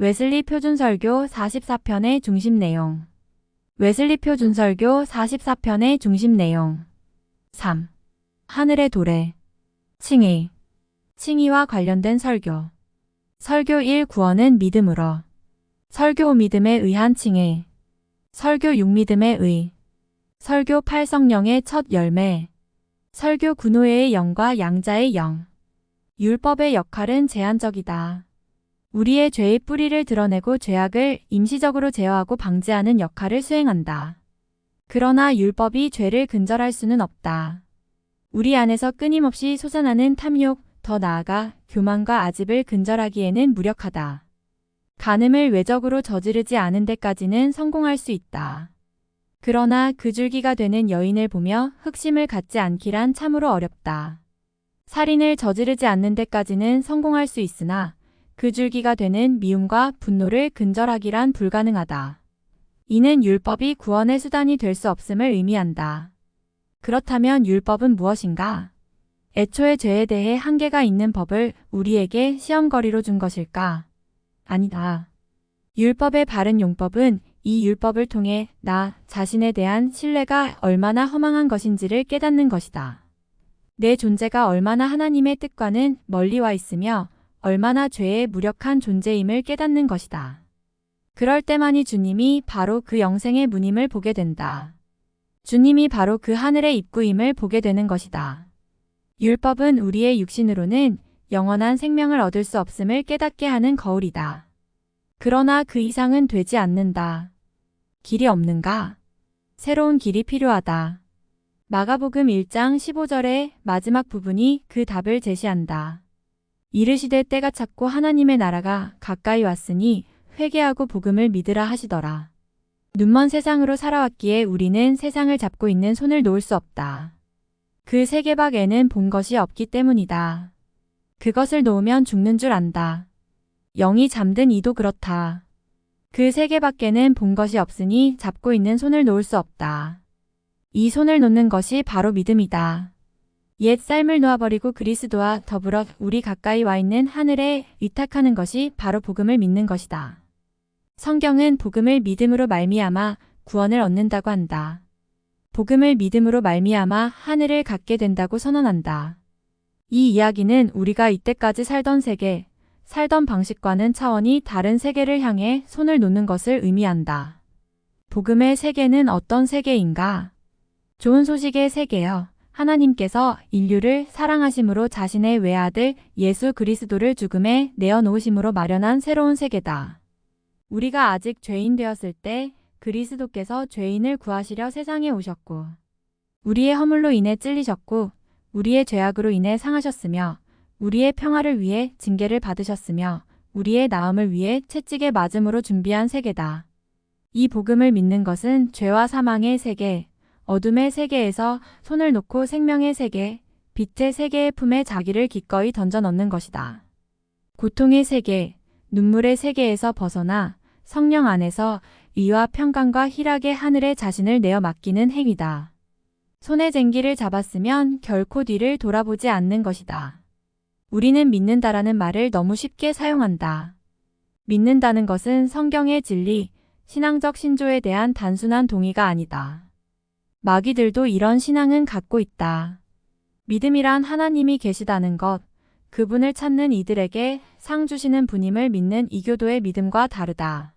웨슬리 표준설교 44편의 중심 내용. 웨슬리 표준설교 44편의 중심 내용. 3. 하늘의 도래. 칭의. 칭의와 관련된 설교. 설교 1 구원은 믿음으로. 설교 5 믿음에 의한 칭의. 설교 6 믿음에 의. 설교 8 성령의 첫 열매. 설교 9 노예의 영과 양자의 영. 율법의 역할은 제한적이다. 우리의 죄의 뿌리를 드러내고 죄악을 임시적으로 제어하고 방지하는 역할을 수행한다. 그러나 율법이 죄를 근절할 수는 없다. 우리 안에서 끊임없이 솟아나는 탐욕, 더 나아가 교만과 아집을 근절하기에는 무력하다. 간음을 외적으로 저지르지 않은 데까지는 성공할 수 있다. 그러나 그 줄기가 되는 여인을 보며 흑심을 갖지 않기란 참으로 어렵다. 살인을 저지르지 않는 데까지는 성공할 수 있으나 그 줄기가 되는 미움과 분노를 근절하기란 불가능하다. 이는 율법이 구원의 수단이 될 수 없음을 의미한다. 그렇다면 율법은 무엇인가? 애초에 죄에 대해 한계가 있는 법을 우리에게 시험거리로 준 것일까? 아니다. 율법의 바른 용법은 이 율법을 통해 나 자신에 대한 신뢰가 얼마나 허망한 것인지를 깨닫는 것이다. 내 존재가 얼마나 하나님의 뜻과는 멀리 와 있으며 얼마나 죄의 무력한 존재임을 깨닫는 것이다. 그럴 때만이 주님이 바로 그 영생의 문임을 보게 된다. 주님이 바로 그 하늘의 입구임을 보게 되는 것이다. 율법은 우리의 육신으로는 영원한 생명을 얻을 수 없음을 깨닫게 하는 거울이다. 그러나 그 이상은 되지 않는다. 길이 없는가? 새로운 길이 필요하다. 마가복음 1장 15절의 마지막 부분이 그 답을 제시한다. 이르시되 때가 찼고 하나님의 나라가 가까이 왔으니 회개하고 복음을 믿으라 하시더라. 눈먼 세상으로 살아왔기에 우리는 세상을 잡고 있는 손을 놓을 수 없다. 그 세계밖에는 본 것이 없기 때문이다. 그것을 놓으면 죽는 줄 안다. 영이 잠든 이도 그렇다. 그 세계밖에는 본 것이 없으니 잡고 있는 손을 놓을 수 없다. 이 손을 놓는 것이 바로 믿음이다. 옛 삶을 놓아버리고 그리스도와 더불어 우리 가까이 와 있는 하늘에 의탁하는 것이 바로 복음을 믿는 것이다. 성경은 복음을 믿음으로 말미암아 구원을 얻는다고 한다. 복음을 믿음으로 말미암아 하늘을 갖게 된다고 선언한다. 이 이야기는 우리가 이때까지 살던 세계, 살던 방식과는 차원이 다른 세계를 향해 손을 놓는 것을 의미한다. 복음의 세계는 어떤 세계인가? 좋은 소식의 세계여. 하나님께서 인류를 사랑하심으로 자신의 외아들 예수 그리스도를 죽음에 내어놓으심으로 마련한 새로운 세계다. 우리가 아직 죄인 되었을 때 그리스도께서 죄인을 구하시려 세상에 오셨고 우리의 허물로 인해 찔리셨고 우리의 죄악으로 인해 상하셨으며 우리의 평화를 위해 징계를 받으셨으며 우리의 나음을 위해 채찍에 맞음으로 준비한 세계다. 이 복음을 믿는 것은 죄와 사망의 세계, 어둠의 세계에서 손을 놓고 생명의 세계, 빛의 세계의 품에 자기를 기꺼이 던져 넣는 것이다. 고통의 세계, 눈물의 세계에서 벗어나 성령 안에서 의와 평강과 희락의 하늘에 자신을 내어 맡기는 행위다. 손에 쟁기를 잡았으면 결코 뒤를 돌아보지 않는 것이다. 우리는 믿는다라는 말을 너무 쉽게 사용한다. 믿는다는 것은 성경의 진리, 신앙적 신조에 대한 단순한 동의가 아니다. 마귀들도 이런 신앙은 갖고 있다. 믿음이란 하나님이 계시다는 것, 그분을 찾는 이들에게 상 주시는 분임을 믿는 이교도의 믿음과 다르다.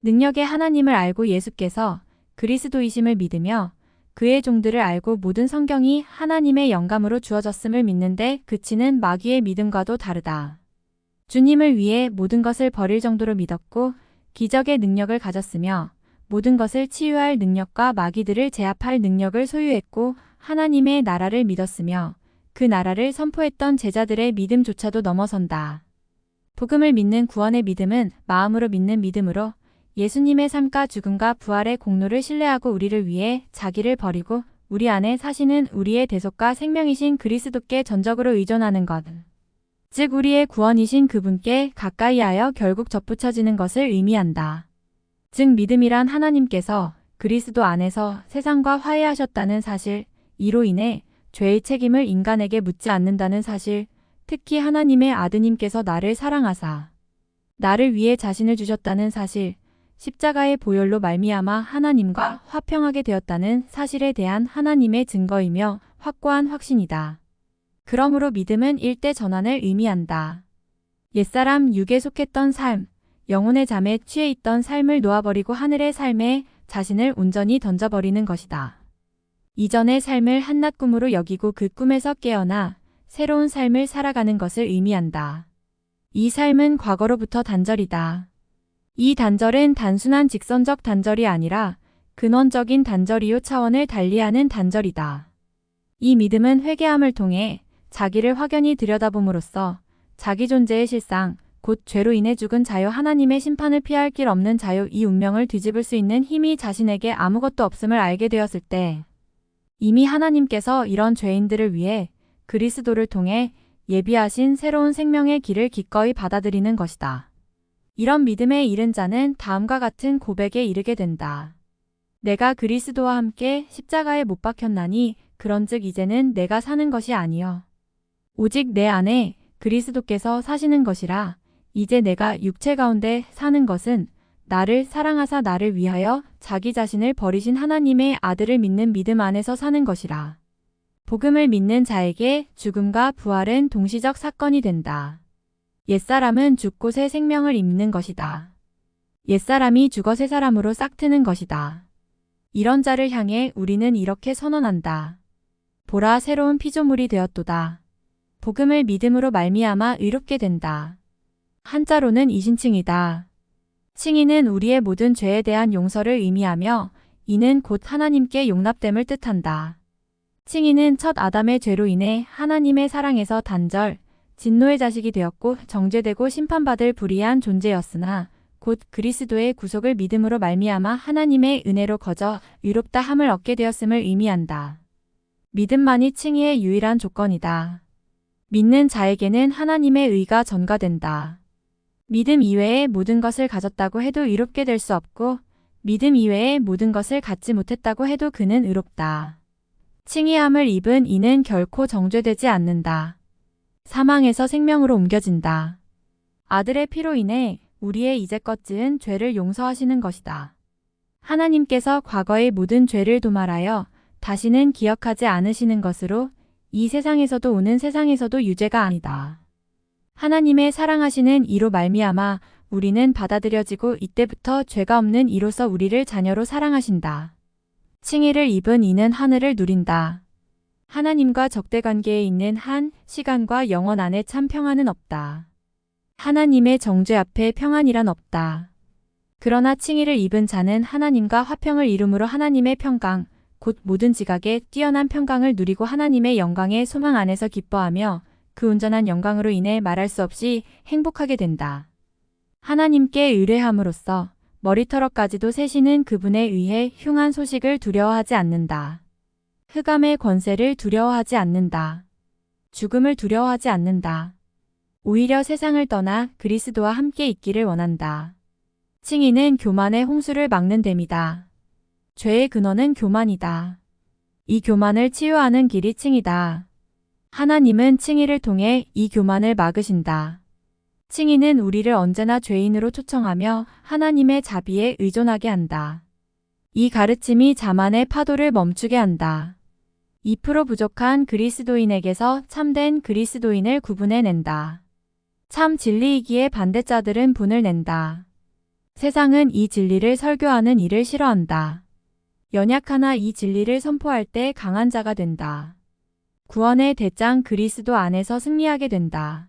능력의 하나님을 알고 예수께서 그리스도이심을 믿으며 그의 종들을 알고 모든 성경이 하나님의 영감으로 주어졌음을 믿는데 그치는 마귀의 믿음과도 다르다. 주님을 위해 모든 것을 버릴 정도로 믿었고 기적의 능력을 가졌으며 모든 것을 치유할 능력과 마귀들을 제압할 능력을 소유했고 하나님의 나라를 믿었으며 그 나라를 선포했던 제자들의 믿음조차도 넘어선다. 복음을 믿는 구원의 믿음은 마음으로 믿는 믿음으로 예수님의 삶과 죽음과 부활의 공로를 신뢰하고 우리를 위해 자기를 버리고 우리 안에 사시는 우리의 대속과 생명이신 그리스도께 전적으로 의존하는 것. 즉 우리의 구원이신 그분께 가까이하여 결국 접붙여지는 것을 의미한다. 즉 믿음이란 하나님께서 그리스도 안에서 세상과 화해하셨다는 사실, 이로 인해 죄의 책임을 인간에게 묻지 않는다는 사실, 특히 하나님의 아드님께서 나를 사랑하사 나를 위해 자신을 주셨다는 사실, 십자가의 보혈로 말미암아 하나님과 화평하게 되었다는 사실에 대한 하나님의 증거이며 확고한 확신이다. 그러므로 믿음은 일대 전환을 의미한다. 옛사람 육에 속했던 삶, 영혼의 잠에 취해 있던 삶을 놓아버리고 하늘의 삶에 자신을 온전히 던져버리는 것이다. 이전의 삶을 한낱 꿈으로 여기고 그 꿈에서 깨어나 새로운 삶을 살아가는 것을 의미한다. 이 삶은 과거로부터 단절이다. 이 단절은 단순한 직선적 단절이 아니라 근원적인 단절이요 차원을 달리하는 단절이다. 이 믿음은 회개함을 통해 자기를 확연히 들여다봄으로써 자기 존재의 실상, 곧 죄로 인해 죽은 자요 하나님의 심판을 피할 길 없는 자요 이 운명을 뒤집을 수 있는 힘이 자신에게 아무것도 없음을 알게 되었을 때 이미 하나님께서 이런 죄인들을 위해 그리스도를 통해 예비하신 새로운 생명의 길을 기꺼이 받아들이는 것이다. 이런 믿음에 이른 자는 다음과 같은 고백에 이르게 된다. 내가 그리스도와 함께 십자가에 못 박혔나니 그런즉 이제는 내가 사는 것이 아니여 오직 내 안에 그리스도께서 사시는 것이라. 이제 내가 육체 가운데 사는 것은 나를 사랑하사 나를 위하여 자기 자신을 버리신 하나님의 아들을 믿는 믿음 안에서 사는 것이라. 복음을 믿는 자에게 죽음과 부활은 동시적 사건이 된다. 옛사람은 죽고 새 생명을 입는 것이다. 옛사람이 죽어 새 사람으로 싹트는 것이다. 이런 자를 향해 우리는 이렇게 선언한다. 보라 새로운 피조물이 되었도다. 복음을 믿음으로 말미암아 의롭게 된다. 한자로는 이신칭이다. 칭의는 우리의 모든 죄에 대한 용서를 의미하며 이는 곧 하나님께 용납됨을 뜻한다. 칭의는 첫 아담의 죄로 인해 하나님의 사랑에서 단절, 진노의 자식이 되었고 정죄되고 심판받을 불의한 존재였으나 곧 그리스도의 구속을 믿음으로 말미암아 하나님의 은혜로 거저 의롭다 함을 얻게 되었음을 의미한다. 믿음만이 칭의의 유일한 조건이다. 믿는 자에게는 하나님의 의가 전가된다. 믿음 이외의 모든 것을 가졌다고 해도 의롭게 될 수 없고 믿음 이외의 모든 것을 갖지 못했다고 해도 그는 의롭다. 칭의함을 입은 이는 결코 정죄되지 않는다. 사망에서 생명으로 옮겨진다. 아들의 피로 인해 우리의 이제껏 지은 죄를 용서하시는 것이다. 하나님께서 과거의 모든 죄를 도말하여 다시는 기억하지 않으시는 것으로 이 세상에서도 오는 세상에서도 유죄가 아니다. 하나님의 사랑하시는 이로 말미암아 우리는 받아들여지고 이때부터 죄가 없는 이로서 우리를 자녀로 사랑하신다. 칭의를 입은 이는 하늘을 누린다. 하나님과 적대관계에 있는 한 시간과 영원 안에 참 평안은 없다. 하나님의 정죄 앞에 평안이란 없다. 그러나 칭의를 입은 자는 하나님과 화평을 이루므로 하나님의 평강, 곧 모든 지각에 뛰어난 평강을 누리고 하나님의 영광의 소망 안에서 기뻐하며 그 온전한 영광으로 인해 말할 수 없이 행복하게 된다. 하나님께 의뢰함으로써 머리털어까지도 세시는 그분에 의해 흉한 소식을 두려워하지 않는다. 흑암의 권세를 두려워하지 않는다. 죽음을 두려워하지 않는다. 오히려 세상을 떠나 그리스도와 함께 있기를 원한다. 칭의는 교만의 홍수를 막는 댐이다. 죄의 근원은 교만이다. 이 교만을 치유하는 길이 칭의다. 하나님은 칭의를 통해 이 교만을 막으신다. 칭의는 우리를 언제나 죄인으로 초청하며 하나님의 자비에 의존하게 한다. 이 가르침이 자만의 파도를 멈추게 한다. 2% 부족한 그리스도인에게서 참된 그리스도인을 구분해낸다. 참 진리이기에 반대자들은 분을 낸다. 세상은 이 진리를 설교하는 이를 싫어한다. 연약하나 이 진리를 선포할 때 강한 자가 된다. 구원의 대장 그리스도 안에서 승리하게 된다.